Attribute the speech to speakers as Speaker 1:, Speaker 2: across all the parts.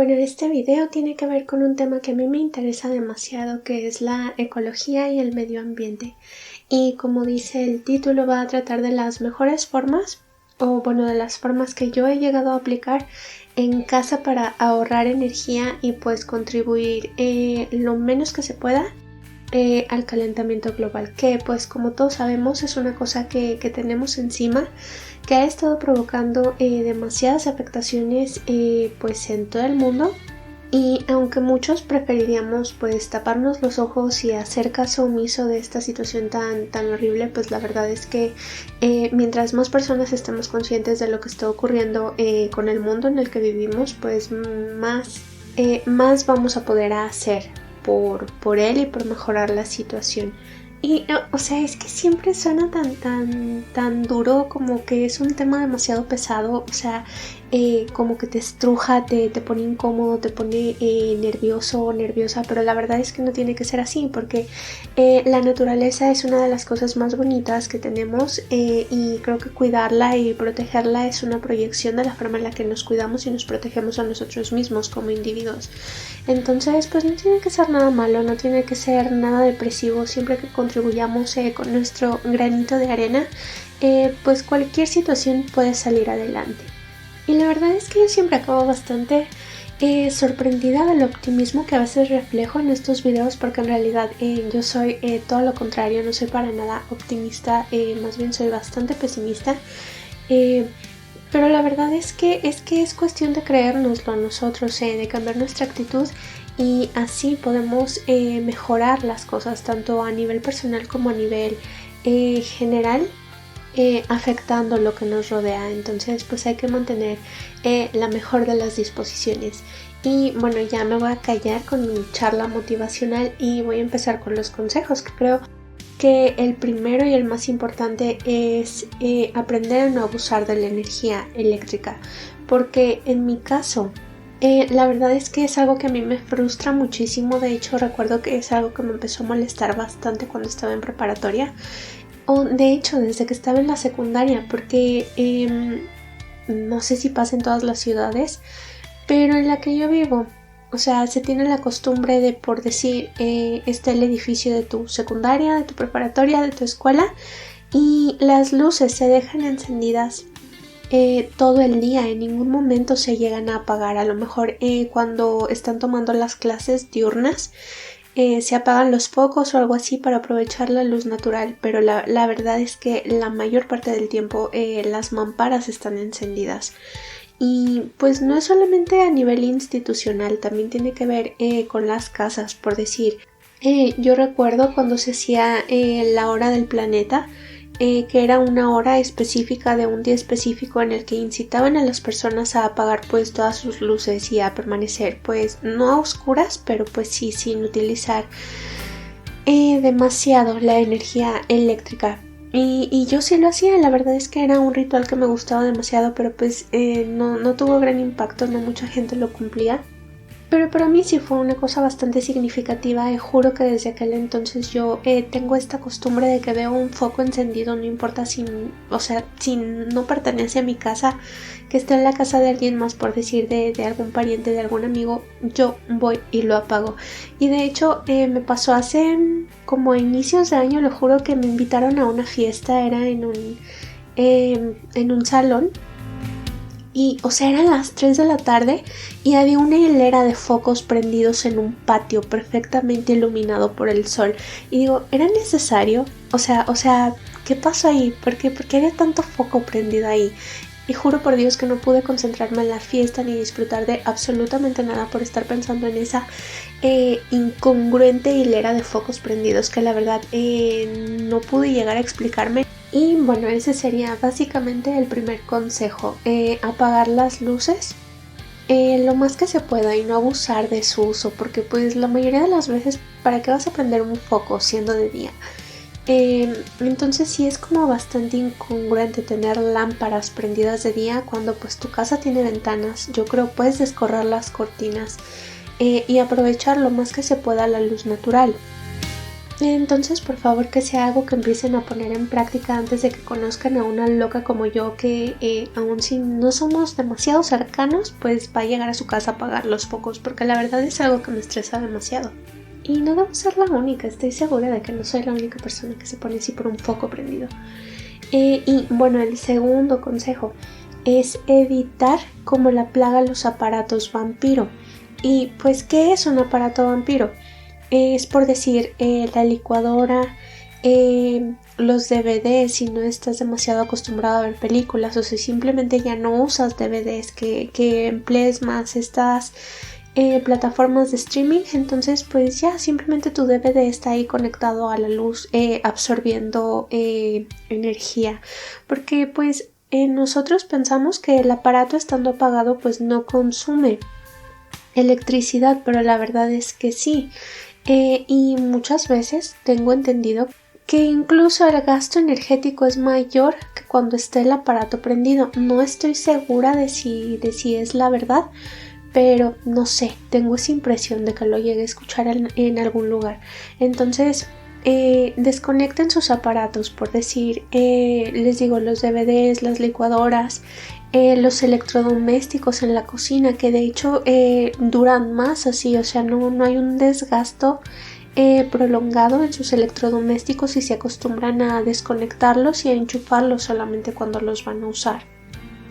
Speaker 1: Bueno, este video tiene que ver con un tema que a mí me interesa demasiado, que es la ecología y el medio ambiente. Y como dice el título, va a tratar de las mejores formas, o bueno, de las formas que yo he llegado a aplicar en casa para ahorrar energía y pues contribuir lo menos que se pueda al calentamiento global, que pues como todos sabemos es una cosa que tenemos encima, que ha estado provocando demasiadas afectaciones pues en todo el mundo. Y aunque muchos preferiríamos pues taparnos los ojos y hacer caso omiso de esta situación tan horrible, pues la verdad es que mientras más personas estemos conscientes de lo que está ocurriendo con el mundo en el que vivimos, pues más vamos a poder hacer por él y por mejorar la situación. Y, o sea, es que siempre suena tan duro, como que es un tema demasiado pesado, o sea, como que te estruja, te pone incómodo, te pone nervioso o nerviosa, pero la verdad es que no tiene que ser así, porque la naturaleza es una de las cosas más bonitas que tenemos y creo que cuidarla y protegerla es una proyección de la forma en la que nos cuidamos y nos protegemos a nosotros mismos como individuos. Entonces, pues no tiene que ser nada malo, no tiene que ser nada depresivo, siempre que contribuyamos con nuestro granito de arena, pues cualquier situación puede salir adelante. Y la verdad es que yo siempre acabo bastante sorprendida del optimismo que a veces reflejo en estos videos, porque en realidad yo soy todo lo contrario, no soy para nada optimista, más bien soy bastante pesimista. Pero la verdad es que es cuestión de creérnoslo nosotros, de cambiar nuestra actitud, y así podemos mejorar las cosas tanto a nivel personal como a nivel general, afectando lo que nos rodea. Entonces pues hay que mantener la mejor de las disposiciones. Y bueno, ya me voy a callar con mi charla motivacional y voy a empezar con los consejos, que creo que el primero y el más importante es aprender a no abusar de la energía eléctrica, porque en mi caso la verdad es que es algo que a mí me frustra muchísimo. De hecho, recuerdo que es algo que me empezó a molestar bastante cuando estaba en preparatoria, o de hecho desde que estaba en la secundaria, porque no sé si pasa en todas las ciudades, pero en la que yo vivo, o sea, se tiene la costumbre de, por decir, está el edificio de tu secundaria, de tu preparatoria, de tu escuela, y las luces se dejan encendidas todo el día, en ningún momento se llegan a apagar. A lo mejor cuando están tomando las clases diurnas se apagan los focos o algo así para aprovechar la luz natural, pero la verdad es que la mayor parte del tiempo las mamparas están encendidas. Y pues no es solamente a nivel institucional, también tiene que ver con las casas. Por decir, yo recuerdo cuando se hacía la hora del planeta, que era una hora específica de un día específico en el que incitaban a las personas a apagar pues todas sus luces y a permanecer pues no a oscuras, pero pues sí sin utilizar demasiado la energía eléctrica. Y yo sí lo hacía, la verdad es que era un ritual que me gustaba demasiado, pero pues no tuvo gran impacto, no mucha gente lo cumplía. Pero para mí sí fue una cosa bastante significativa, y juro que desde aquel entonces yo tengo esta costumbre de que veo un foco encendido, no importa si no pertenece a mi casa, que esté en la casa de alguien más, por decir de algún pariente, de algún amigo, yo voy y lo apago. Y de hecho me pasó hace como a inicios de año, lo juro, que me invitaron a una fiesta, era en un salón. Y, o sea, eran las 3 de la tarde y había una hilera de focos prendidos en un patio perfectamente iluminado por el sol. Y digo, ¿era necesario? O sea, ¿qué pasó ahí? ¿Por qué había tanto foco prendido ahí? Y juro por Dios que no pude concentrarme en la fiesta ni disfrutar de absolutamente nada por estar pensando en esa incongruente hilera de focos prendidos, que la verdad no pude llegar a explicarme. Y bueno, ese sería básicamente el primer consejo, apagar las luces lo más que se pueda y no abusar de su uso, porque pues la mayoría de las veces, ¿para qué vas a prender un foco siendo de día? Entonces sí es como bastante incongruente tener lámparas prendidas de día cuando pues tu casa tiene ventanas. Yo creo puedes descorrer las cortinas y aprovechar lo más que se pueda la luz natural. Entonces, por favor, que sea algo que empiecen a poner en práctica antes de que conozcan a una loca como yo que aun si no somos demasiado cercanos, pues va a llegar a su casa a apagar los focos, porque la verdad es algo que me estresa demasiado. Y no debo ser la única, estoy segura de que no soy la única persona que se pone así por un foco prendido. Y bueno, el segundo consejo es evitar como la plaga los aparatos vampiro. Y pues, ¿qué es un aparato vampiro? Es por decir la licuadora, los DVDs si no estás demasiado acostumbrado a ver películas o si simplemente ya no usas DVDs, que emplees más estas plataformas de streaming, entonces pues ya simplemente tu DVD está ahí conectado a la luz, absorbiendo energía, porque pues nosotros pensamos que el aparato estando apagado pues no consume electricidad, pero la verdad es que sí. Y muchas veces tengo entendido que incluso el gasto energético es mayor que cuando esté el aparato prendido. No estoy segura de si es la verdad, pero no sé, tengo esa impresión de que lo llegué a escuchar en algún lugar. Entonces, desconecten sus aparatos, por decir, les digo, los DVDs, las licuadoras, los electrodomésticos en la cocina, que de hecho duran más así, o sea, no hay un desgasto prolongado en sus electrodomésticos si se acostumbran a desconectarlos y a enchufarlos solamente cuando los van a usar.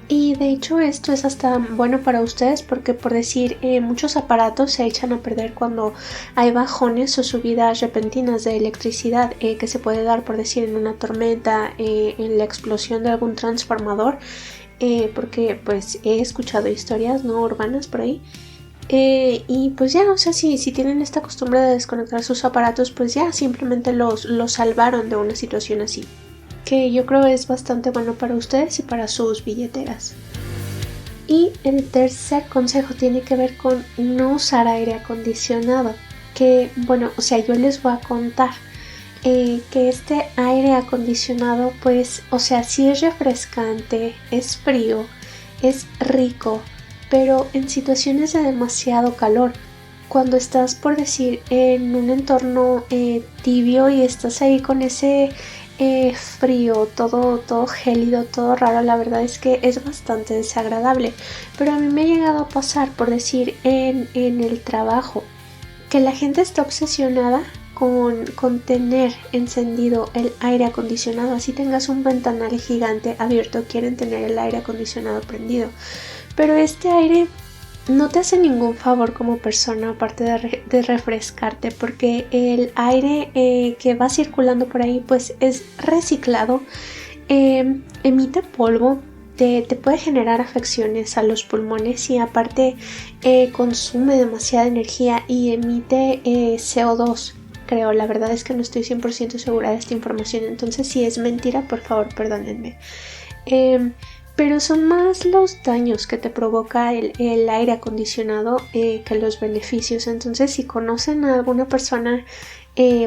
Speaker 1: Y de hecho esto es hasta bueno para ustedes porque por decir muchos aparatos se echan a perder cuando hay bajones o subidas repentinas de electricidad que se puede dar por decir en una tormenta, en la explosión de algún transformador, porque pues he escuchado historias no urbanas por ahí. Y pues ya, o sea, si tienen esta costumbre de desconectar sus aparatos, pues ya simplemente los salvaron de una situación así, que yo creo es bastante bueno para ustedes y para sus billeteras. Y el tercer consejo tiene que ver con no usar aire acondicionado, que bueno, o sea, yo les voy a contar que este aire acondicionado pues, o sea, sí es refrescante, es frío, es rico, pero en situaciones de demasiado calor, cuando estás por decir en un entorno tibio y estás ahí con ese frío, todo gélido, todo raro, la verdad es que es bastante desagradable. Pero a mí me ha llegado a pasar por decir en el trabajo que la gente está obsesionada con tener encendido el aire acondicionado, así tengas un ventanal gigante abierto, quieren tener el aire acondicionado prendido, pero este aire no te hace ningún favor como persona aparte de refrescarte, porque el aire que va circulando por ahí pues es reciclado, emite polvo, te puede generar afecciones a los pulmones y aparte consume demasiada energía y emite CO2. Creo, la verdad es que no estoy 100% segura de esta información, entonces si es mentira, por favor, perdónenme. Pero son más los daños que te provoca el aire acondicionado que los beneficios. Entonces, si conocen a alguna persona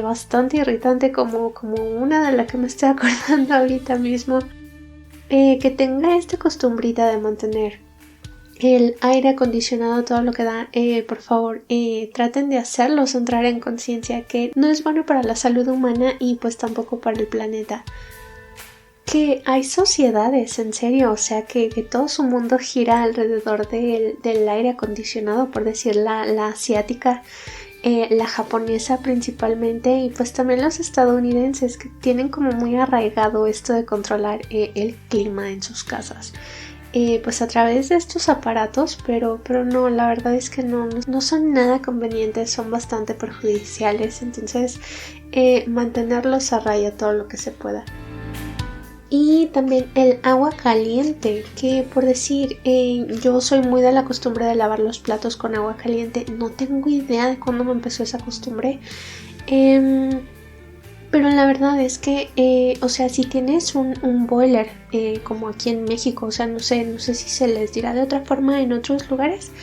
Speaker 1: bastante irritante como una de la que me estoy acordando ahorita mismo, que tenga esta costumbrita de mantener el aire acondicionado todo lo que da, por favor traten de hacerlos entrar en conciencia que no es bueno para la salud humana y pues tampoco para el planeta. Que hay sociedades, en serio, o sea que todo su mundo gira alrededor del aire acondicionado, por decir la asiática, la japonesa principalmente, y pues también los estadounidenses que tienen como muy arraigado esto de controlar el clima en sus casas. Pues a través de estos aparatos, pero no, la verdad es que no son nada convenientes, son bastante perjudiciales, entonces mantenerlos a raya todo lo que se pueda. Y también el agua caliente, que por decir, yo soy muy de la costumbre de lavar los platos con agua caliente, no tengo idea de cuándo me empezó esa costumbre, pero la verdad es que, o sea, si tienes un boiler, como aquí en México, o sea, no sé si se les dirá de otra forma en otros lugares,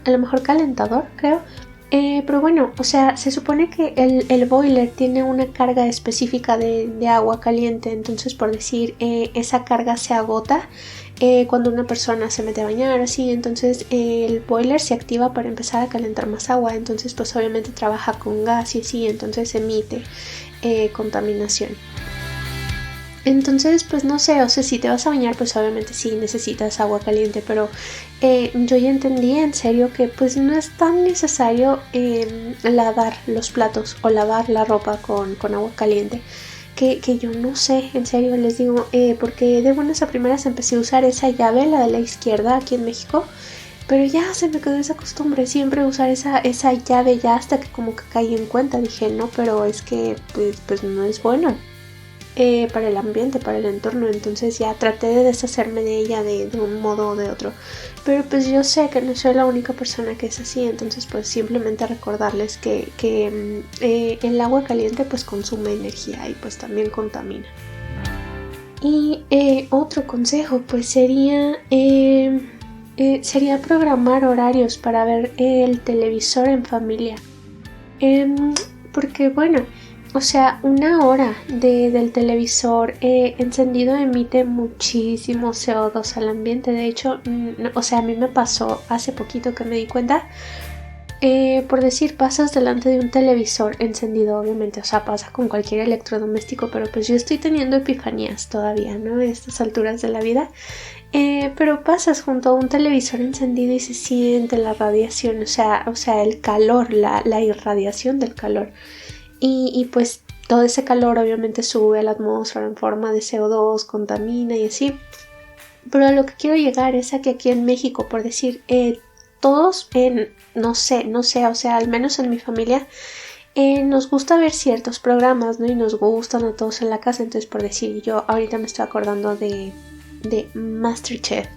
Speaker 1: a lo mejor calentador, creo. Pero bueno, o sea, se supone que el boiler tiene una carga específica de agua caliente, entonces por decir, esa carga se agota cuando una persona se mete a bañar así, entonces el boiler se activa para empezar a calentar más agua, entonces pues obviamente trabaja con gas y así, entonces emite contaminación. Entonces pues no sé, o sea, si te vas a bañar pues obviamente sí necesitas agua caliente, pero yo ya entendí en serio que pues no es tan necesario lavar los platos o lavar la ropa con agua caliente. Que yo no sé, en serio les digo, porque de buenas a primeras empecé a usar esa llave, la de la izquierda aquí en México, pero ya se me quedó esa costumbre, siempre usar esa llave ya hasta que como que caí en cuenta, dije no, pero es que pues no es bueno para el ambiente, para el entorno, entonces ya traté de deshacerme de ella de un modo o de otro, pero pues yo sé que no soy la única persona que es así, entonces pues simplemente recordarles que el agua caliente pues consume energía y pues también contamina. Y otro consejo pues sería programar horarios para ver el televisor en familia, porque bueno, o sea, una hora del televisor encendido emite muchísimo CO2 al ambiente. De hecho, o sea, a mí me pasó hace poquito que me di cuenta. Por decir, pasas delante de un televisor encendido, obviamente, o sea, pasa con cualquier electrodoméstico, pero pues yo estoy teniendo epifanías todavía, ¿no? A estas alturas de la vida. Pero pasas junto a un televisor encendido y se siente la radiación, o sea, el calor, la irradiación del calor. Y pues todo ese calor obviamente sube a la atmósfera en forma de CO2, contamina y así. Pero a lo que quiero llegar es a que aquí en México, por decir, todos, no sé, o sea, al menos en mi familia, nos gusta ver ciertos programas, ¿no? Y nos gustan a todos en la casa. Entonces, por decir, yo ahorita me estoy acordando de MasterChef.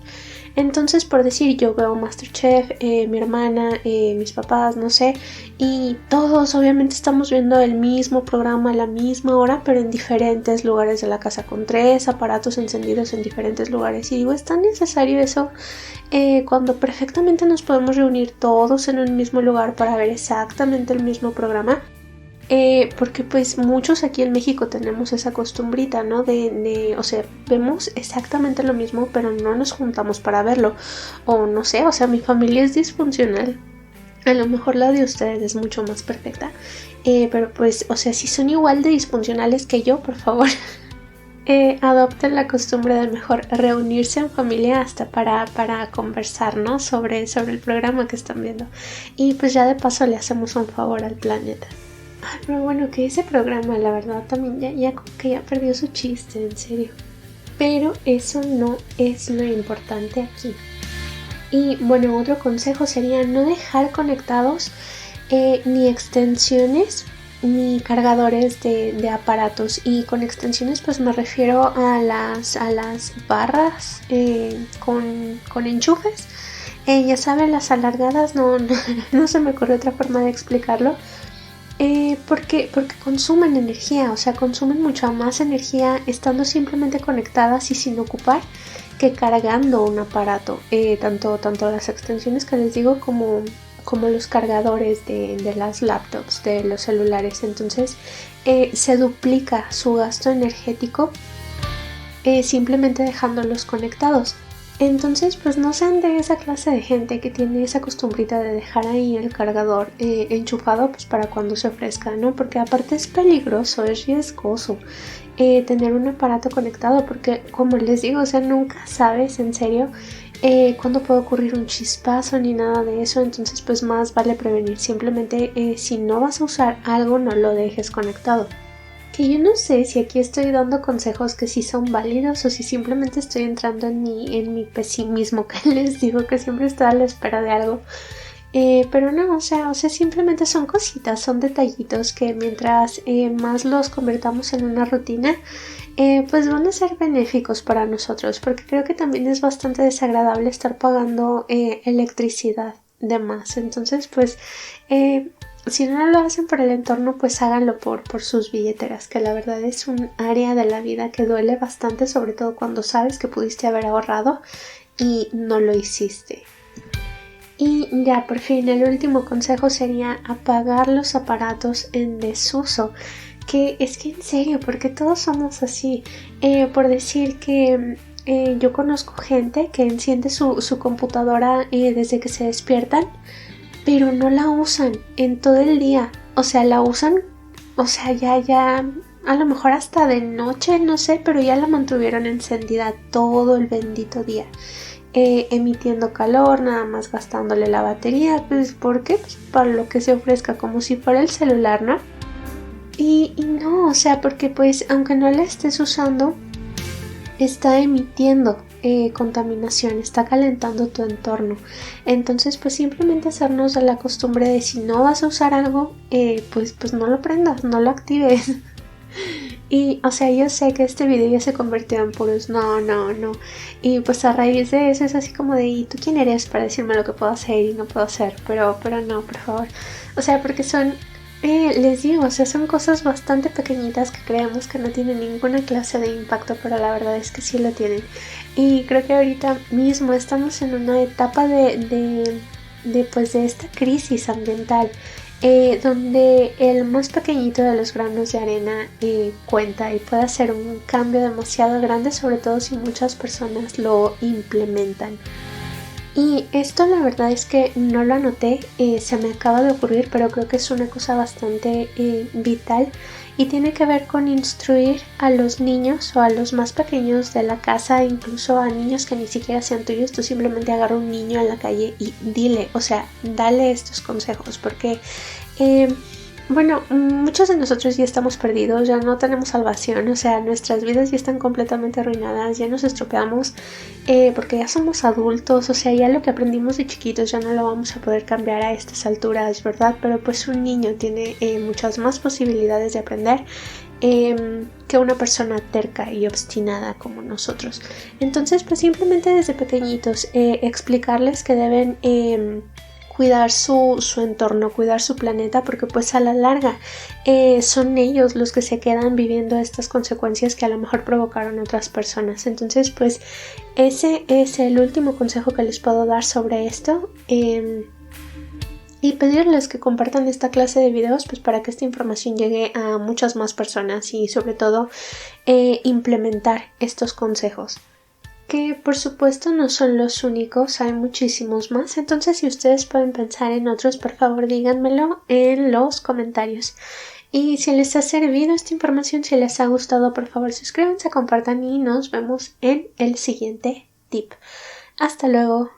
Speaker 1: Entonces, por decir, yo veo MasterChef, mi hermana, mis papás, no sé, y todos obviamente estamos viendo el mismo programa a la misma hora, pero en diferentes lugares de la casa, con 3 aparatos encendidos en diferentes lugares. Y digo, ¿es tan necesario eso cuando perfectamente nos podemos reunir todos en un mismo lugar para ver exactamente el mismo programa? Porque pues muchos aquí en México tenemos esa costumbrita, ¿no? O sea, vemos exactamente lo mismo, pero no nos juntamos para verlo. O no sé, o sea, mi familia es disfuncional. A lo mejor la de ustedes es mucho más perfecta. Pero pues, o sea, si son igual de disfuncionales que yo, por favor, adopten la costumbre de mejor reunirse en familia hasta para conversar, ¿no? Sobre el programa que están viendo. Y pues ya de paso le hacemos un favor al planeta. Ay, pero bueno, que ese programa, la verdad, también ya como que ya perdió su chiste, en serio. Pero eso no es lo importante aquí. Y bueno, otro consejo sería no dejar conectados ni extensiones ni cargadores de aparatos. Y con extensiones pues me refiero a las barras con enchufes. Ya saben, las alargadas, no se me ocurre otra forma de explicarlo. Porque consumen energía, o sea, consumen mucha más energía estando simplemente conectadas y sin ocupar que cargando un aparato. Tanto las extensiones que les digo como los cargadores de las laptops, de los celulares. Entonces se duplica su gasto energético simplemente dejándolos conectados. Entonces pues no sean de esa clase de gente que tiene esa costumbrita de dejar ahí el cargador enchufado pues para cuando se ofrezca, ¿no? Porque aparte es peligroso, es riesgoso tener un aparato conectado, porque como les digo, o sea, nunca sabes en serio cuándo puede ocurrir un chispazo ni nada de eso. Entonces pues más vale prevenir, simplemente si no vas a usar algo no lo dejes conectado. Que yo no sé si aquí estoy dando consejos que sí son válidos o si simplemente estoy entrando en mi pesimismo, que les digo que siempre estoy a la espera de algo. Pero no, o sea, simplemente son cositas, son detallitos que mientras más los convertamos en una rutina, pues van a ser benéficos para nosotros, porque creo que también es bastante desagradable estar pagando electricidad de más. Entonces, pues si no lo hacen por el entorno, pues háganlo por sus billeteras, que la verdad es un área de la vida que duele bastante, sobre todo cuando sabes que pudiste haber ahorrado y no lo hiciste. Y ya por fin el último consejo sería apagar los aparatos en desuso. Que es que en serio, porque todos somos así. Por decir que yo conozco gente que enciende su computadora desde que se despiertan, pero no la usan en todo el día. O sea, la usan, o sea, ya, a lo mejor hasta de noche, no sé, pero ya la mantuvieron encendida todo el bendito día. Emitiendo calor, nada más gastándole la batería. Pues, ¿por qué? Pues para lo que se ofrezca, como si fuera el celular, ¿no? Y no, o sea, porque pues aunque no la estés usando, está emitiendo contaminación, está calentando tu entorno. Entonces pues simplemente hacernos de la costumbre de si no vas a usar algo, pues no lo prendas, no lo actives. Y o sea, yo sé que este video ya se convirtió en puros no. Y pues a raíz de eso es así como de, ¿y tú quién eres para decirme lo que puedo hacer y no puedo hacer? Pero no, por favor. O sea, porque son les digo, o sea, son cosas bastante pequeñitas que creemos que no tienen ninguna clase de impacto, pero la verdad es que sí lo tienen. Y creo que ahorita mismo estamos en una etapa de esta crisis ambiental, donde el más pequeñito de los granos de arena cuenta y puede hacer un cambio demasiado grande, sobre todo si muchas personas lo implementan. Y esto la verdad es que no lo anoté, se me acaba de ocurrir, pero creo que es una cosa bastante vital y tiene que ver con instruir a los niños o a los más pequeños de la casa, incluso a niños que ni siquiera sean tuyos. Tú simplemente agarra un niño en la calle y dile, o sea, dale estos consejos, porque bueno, muchos de nosotros ya estamos perdidos, ya no tenemos salvación, o sea, nuestras vidas ya están completamente arruinadas, ya nos estropeamos porque ya somos adultos, o sea, ya lo que aprendimos de chiquitos ya no lo vamos a poder cambiar a estas alturas, ¿verdad? Pero pues un niño tiene muchas más posibilidades de aprender que una persona terca y obstinada como nosotros. Entonces, pues simplemente desde pequeñitos explicarles que deben cuidar su entorno, cuidar su planeta, porque pues a la larga son ellos los que se quedan viviendo estas consecuencias que a lo mejor provocaron otras personas. Entonces pues ese es el último consejo que les puedo dar sobre esto, y pedirles que compartan esta clase de videos pues para que esta información llegue a muchas más personas y sobre todo implementar estos consejos, que por supuesto no son los únicos, hay muchísimos más. Entonces si ustedes pueden pensar en otros, por favor díganmelo en los comentarios. Y si les ha servido esta información, si les ha gustado, por favor suscríbanse, compartan y nos vemos en el siguiente tip. Hasta luego.